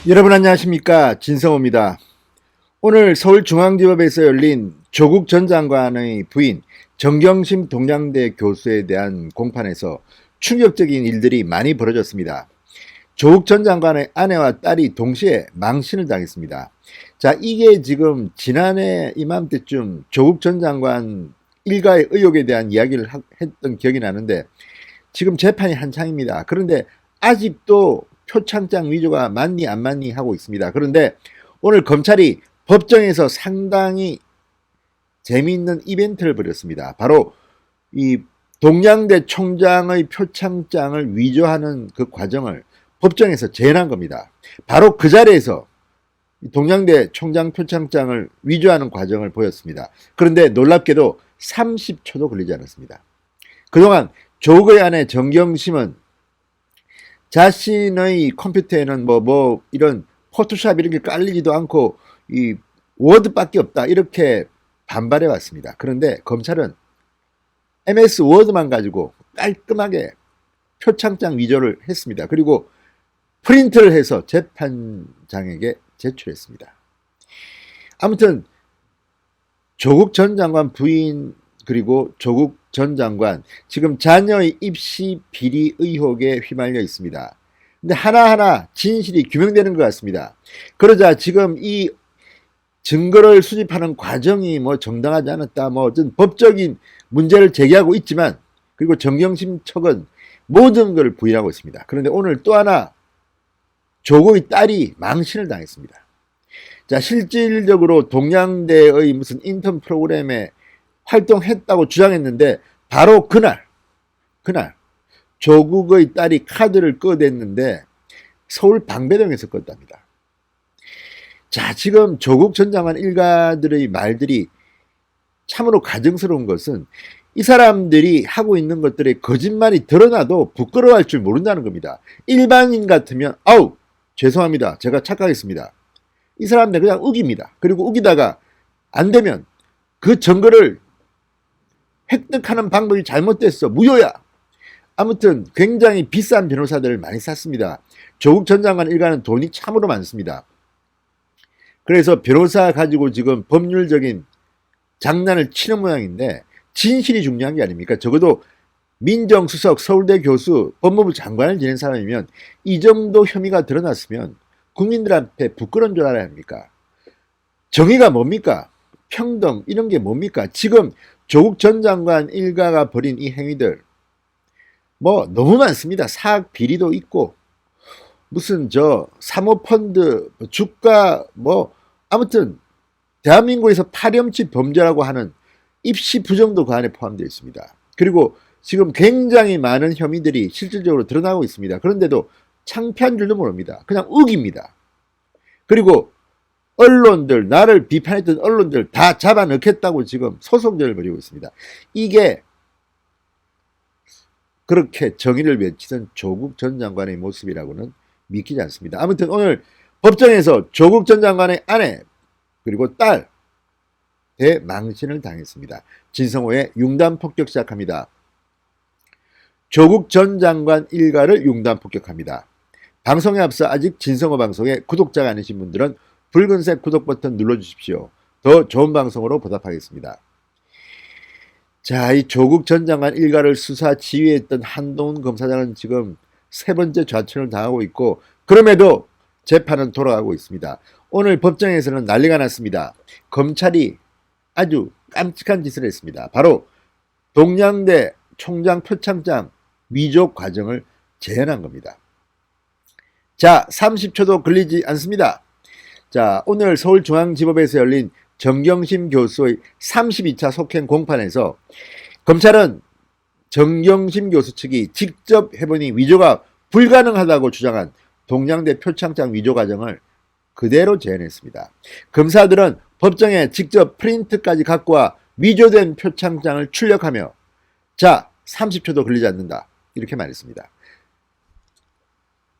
여러분 안녕하십니까, 진성호입니다. 오늘 서울중앙지법에서 열린 조국 전 장관의 부인 정경심 동양대 교수에 대한 공판에서 충격적인 일들이 많이 벌어졌습니다. 조국 전 장관의 아내와 딸이 동시에 망신을 당했습니다. 자, 이게 지금 지난해 이맘때쯤 조국 전 장관 일가의 의혹에 대한 이야기를 했던 기억이 나는데, 지금 재판이 한창입니다. 그런데 아직도 표창장 위조가 맞니 안 맞니 하고 있습니다. 그런데 오늘 검찰이 법정에서 상당히 재미있는 이벤트를 벌였습니다. 바로 이 동양대 총장의 표창장을 위조하는 그 과정을 법정에서 재현한 겁니다. 바로 그 자리에서 동양대 총장 표창장을 위조하는 과정을 보였습니다. 그런데 놀랍게도 30초도 걸리지 않았습니다. 그동안 조국의 아내 정경심은 자신의 컴퓨터에는 이런 포토샵 이런 게 깔리지도 않고 이 워드밖에 없다 이렇게 반발해 왔습니다. 그런데 검찰은 MS 워드만 가지고 깔끔하게 표창장 위조를 했습니다. 그리고 프린트를 해서 재판장에게 제출했습니다. 아무튼 조국 전 장관 부인 그리고 조국 전 장관 지금 자녀의 입시 비리 의혹에 휘말려 있습니다. 근데 하나하나 진실이 규명되는 것 같습니다. 그러자 지금 이 증거를 수집하는 과정이 정당하지 않았다, 어떤 법적인 문제를 제기하고 있지만, 그리고 정경심 측은 모든 걸 부인하고 있습니다. 그런데 오늘 또 하나 조국의 딸이 망신을 당했습니다. 자, 실질적으로 동양대의 무슨 인턴 프로그램에 활동했다고 주장했는데, 바로 그날 조국의 딸이 카드를 꺼냈는데 서울 방배동에서 껐답니다. 자, 지금 조국 전 장관 일가들의 말들이 참으로 가증스러운 것은 이 사람들이 하고 있는 것들의 거짓말이 드러나도 부끄러워할 줄 모른다는 겁니다. 일반인 같으면 아우 죄송합니다, 제가 착각했습니다, 이 사람들 그냥 우깁니다. 그리고 우기다가 안 되면 그 증거를 획득하는 방법이 잘못됐어, 무효야. 아무튼 굉장히 비싼 변호사들을 많이 샀습니다. 조국 전 장관 일가는 돈이 참으로 많습니다. 그래서 변호사 가지고 지금 법률적인 장난을 치는 모양인데, 진실이 중요한 게 아닙니까? 적어도 민정수석, 서울대 교수, 법무부 장관을 지낸 사람이면 이 정도 혐의가 드러났으면 국민들 앞에 부끄러운 줄 알아야 합니까? 정의가 뭡니까? 평등 이런 게 뭡니까? 지금 조국 전 장관 일가가 벌인 이 행위들 너무 많습니다. 사학 비리도 있고 무슨 사모펀드 주가 아무튼 대한민국에서 파렴치 범죄라고 하는 입시 부정도 그 안에 포함되어 있습니다. 그리고 지금 굉장히 많은 혐의들이 실질적으로 드러나고 있습니다. 그런데도 창피한 줄도 모릅니다. 그냥 우깁니다. 그리고 언론들, 나를 비판했던 언론들 다 잡아넣겠다고 지금 소송전을 벌이고 있습니다. 이게 그렇게 정의를 외치던 조국 전 장관의 모습이라고는 믿기지 않습니다. 아무튼 오늘 법정에서 조국 전 장관의 아내 그리고 딸의 망신을 당했습니다. 진성호의 융단 폭격 시작합니다. 조국 전 장관 일가를 융단 폭격합니다. 방송에 앞서 아직 진성호 방송에 구독자가 아니신 분들은 붉은색 구독 버튼 눌러주십시오. 더 좋은 방송으로 보답하겠습니다. 자, 이 조국 전 장관 일가를 수사 지휘했던 한동훈 검사장은 지금 세 번째 좌천을 당하고 있고, 그럼에도 재판은 돌아가고 있습니다. 오늘 법정에서는 난리가 났습니다. 검찰이 아주 깜찍한 짓을 했습니다. 바로 동양대 총장 표창장 위조 과정을 재현한 겁니다. 자, 30초도 걸리지 않습니다. 자, 오늘 서울중앙지법에서 열린 정경심 교수의 32차 속행 공판에서 검찰은 정경심 교수 측이 직접 해보니 위조가 불가능하다고 주장한 동양대 표창장 위조 과정을 그대로 재현했습니다. 검사들은 법정에 직접 프린트까지 갖고 와 위조된 표창장을 출력하며 자, 30초도 걸리지 않는다 이렇게 말했습니다.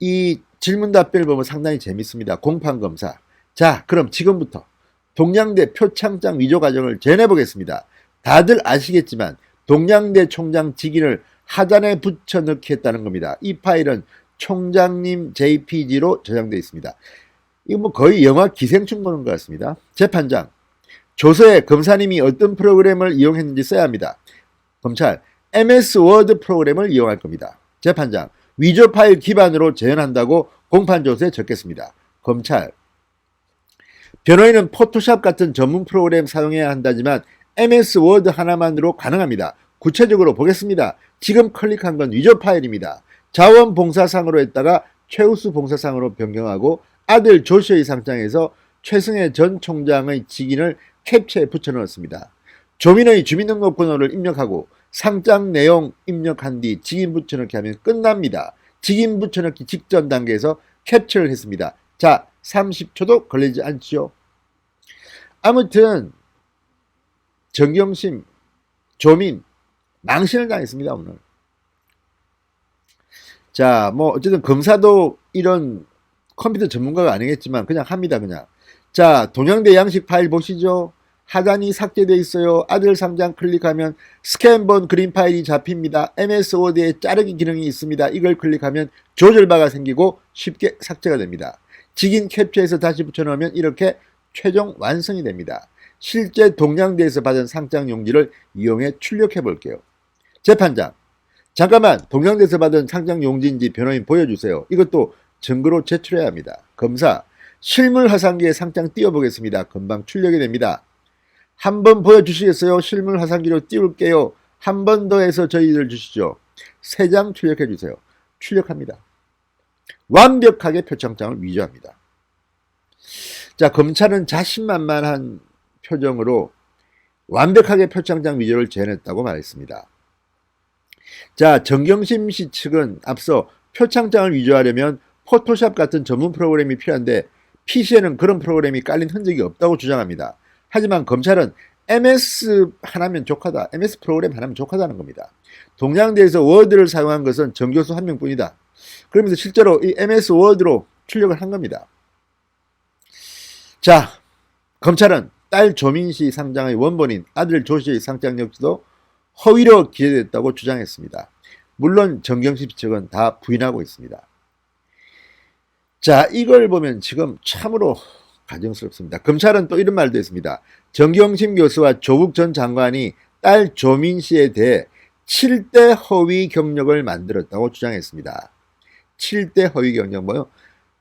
이 질문 답변을 보면 상당히 재밌습니다. 공판검사, 자, 그럼 지금부터 동양대 표창장 위조 과정을 재현해 보겠습니다. 다들 아시겠지만 동양대 총장 직인을 하단에 붙여 넣기 했다는 겁니다. 이 파일은 총장님 JPG로 저장되어 있습니다. 이거 뭐 거의 영화 기생충 보는 것 같습니다. 재판장. 조서에 검사님이 어떤 프로그램을 이용했는지 써야 합니다. 검찰. MS 워드 프로그램을 이용할 겁니다. 재판장. 위조 파일 기반으로 재현한다고 공판조서에 적겠습니다. 검찰. 변호인은 포토샵 같은 전문 프로그램 사용해야 한다지만 MS 워드 하나만으로 가능합니다. 구체적으로 보겠습니다. 지금 클릭한 건 위조 파일입니다. 자원봉사상으로 했다가 최우수 봉사상으로 변경하고 아들 조씨의 상장에서 최승혜 전 총장의 직인을 캡처에 붙여넣었습니다. 조민의 주민등록번호를 입력하고 상장 내용 입력한 뒤 직인 붙여넣기 하면 끝납니다. 직인 붙여넣기 직전 단계에서 캡처를 했습니다. 자, 30초도 걸리지 않지요. 아무튼 정경심, 조민 망신을 당했습니다. 오늘. 자, 뭐 어쨌든 검사도 이런 컴퓨터 전문가가 아니겠지만 그냥 합니다. 그냥. 자, 동양대 양식 파일 보시죠. 하단이 삭제되어 있어요. 아들 상장 클릭하면 스캔본 그림 파일이 잡힙니다. MS 워드에 자르기 기능이 있습니다. 이걸 클릭하면 조절바가 생기고 쉽게 삭제가 됩니다. 직인 캡처해서 다시 붙여넣으면 이렇게 최종 완성이 됩니다. 실제 동양대에서 받은 상장 용지를 이용해 출력해 볼게요. 재판장. 잠깐만, 동양대에서 받은 상장 용지인지 변호인 보여주세요. 이것도 증거로 제출해야 합니다. 검사. 실물 화상기에 상장 띄워보겠습니다. 금방 출력이 됩니다. 한번 보여주시겠어요? 실물 화상기로 띄울게요. 한 번 더 해서 저희들 주시죠. 3장 출력해 주세요. 출력합니다. 완벽하게 표창장을 위조합니다. 자, 검찰은 자신만만한 표정으로 완벽하게 표창장 위조를 재현했다고 말했습니다. 자, 정경심 씨 측은 앞서 표창장을 위조하려면 포토샵 같은 전문 프로그램이 필요한데 PC에는 그런 프로그램이 깔린 흔적이 없다고 주장합니다. 하지만 검찰은 MS 하나면 족하다. MS 프로그램 하나면 족하다는 겁니다. 동양대에서 워드를 사용한 것은 정 교수 한 명뿐이다. 그러면서 실제로 이 MS 워드로 출력을 한 겁니다. 자, 검찰은 딸 조민 씨 상장의 원본인 아들 조 씨의 상장 역시도 허위로 기재됐다고 주장했습니다. 물론 정경심 측은 다 부인하고 있습니다. 자, 이걸 보면 지금 참으로 가정스럽습니다. 검찰은 또 이런 말도 했습니다. 정경심 교수와 조국 전 장관이 딸 조민 씨에 대해 7대 허위 경력을 만들었다고 주장했습니다. 7대 허위 경력 뭐요?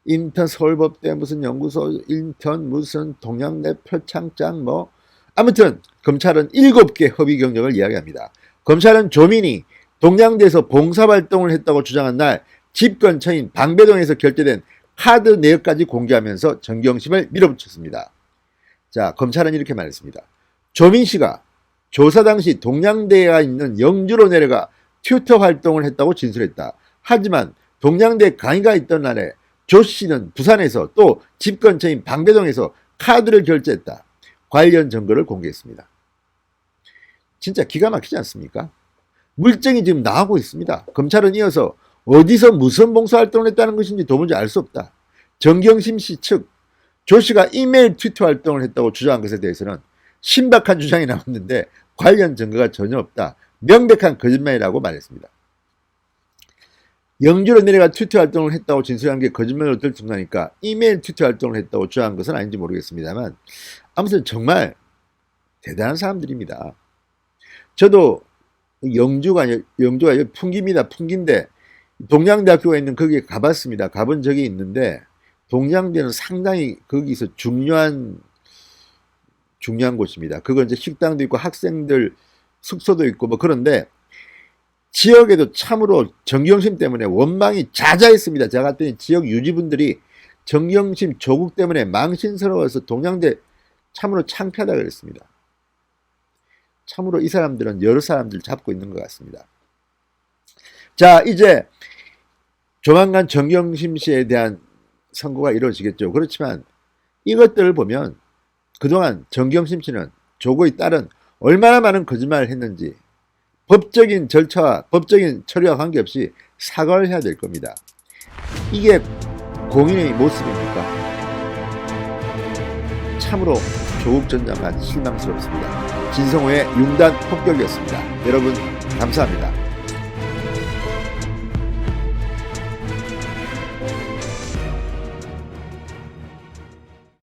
인턴 서울법대 무슨 연구소 인턴 무슨 동양대 표창장 뭐 아무튼 검찰은 7개 허위 경력을 이야기합니다. 검찰은 조민이 동양대에서 봉사활동을 했다고 주장한 날 집 근처인 방배동에서 결제된 카드 내역까지 공개하면서 정경심을 밀어붙였습니다. 자, 검찰은 이렇게 말했습니다. 조민 씨가 조사 당시 동양대가 있는 영주로 내려가 튜터 활동을 했다고 진술했다. 하지만 동양대 강의가 있던 날에 조 씨는 부산에서 또 집 근처인 방배동에서 카드를 결제했다. 관련 증거를 공개했습니다. 진짜 기가 막히지 않습니까? 물증이 지금 나오고 있습니다. 검찰은 이어서 어디서 무슨 봉사활동을 했다는 것인지 도무지 알 수 없다. 정경심 씨 측, 조 씨가 이메일 트위터 활동을 했다고 주장한 것에 대해서는 신박한 주장이 나왔는데 관련 증거가 전혀 없다. 명백한 거짓말이라고 말했습니다. 영주로 내려가 트위터 활동을 했다고 진술한 게 거짓말로 들통나니까 이메일 트위터 활동을 했다고 주장한 것은 아닌지 모르겠습니다만 아무튼 정말 대단한 사람들입니다. 저도 영주가 풍기입니다. 풍기인데 동양대학교가 있는 거기에 가봤습니다. 가본 적이 있는데 동양대는 상당히 거기서 중요한 곳입니다. 그건 이제 식당도 있고 학생들 숙소도 있고 뭐 그런데 지역에도 참으로 정경심 때문에 원망이 자자했습니다. 제가 봤더니 지역 유지분들이 정경심 조국 때문에 망신스러워서 동양대 참으로 창피하다 그랬습니다. 참으로 이 사람들은 여러 사람들 잡고 있는 것 같습니다. 자, 이제 조만간 정경심 씨에 대한 선고가 이루어지겠죠. 그렇지만 이것들을 보면 그동안 정경심 씨는 조국의 딸은 얼마나 많은 거짓말을 했는지 법적인 절차와 법적인 처리와 관계없이 사과를 해야 될 겁니다. 이게 공인의 모습입니까? 참으로 조국 전 장관 실망스럽습니다. 진성호의 융단 폭격이었습니다. 여러분 감사합니다.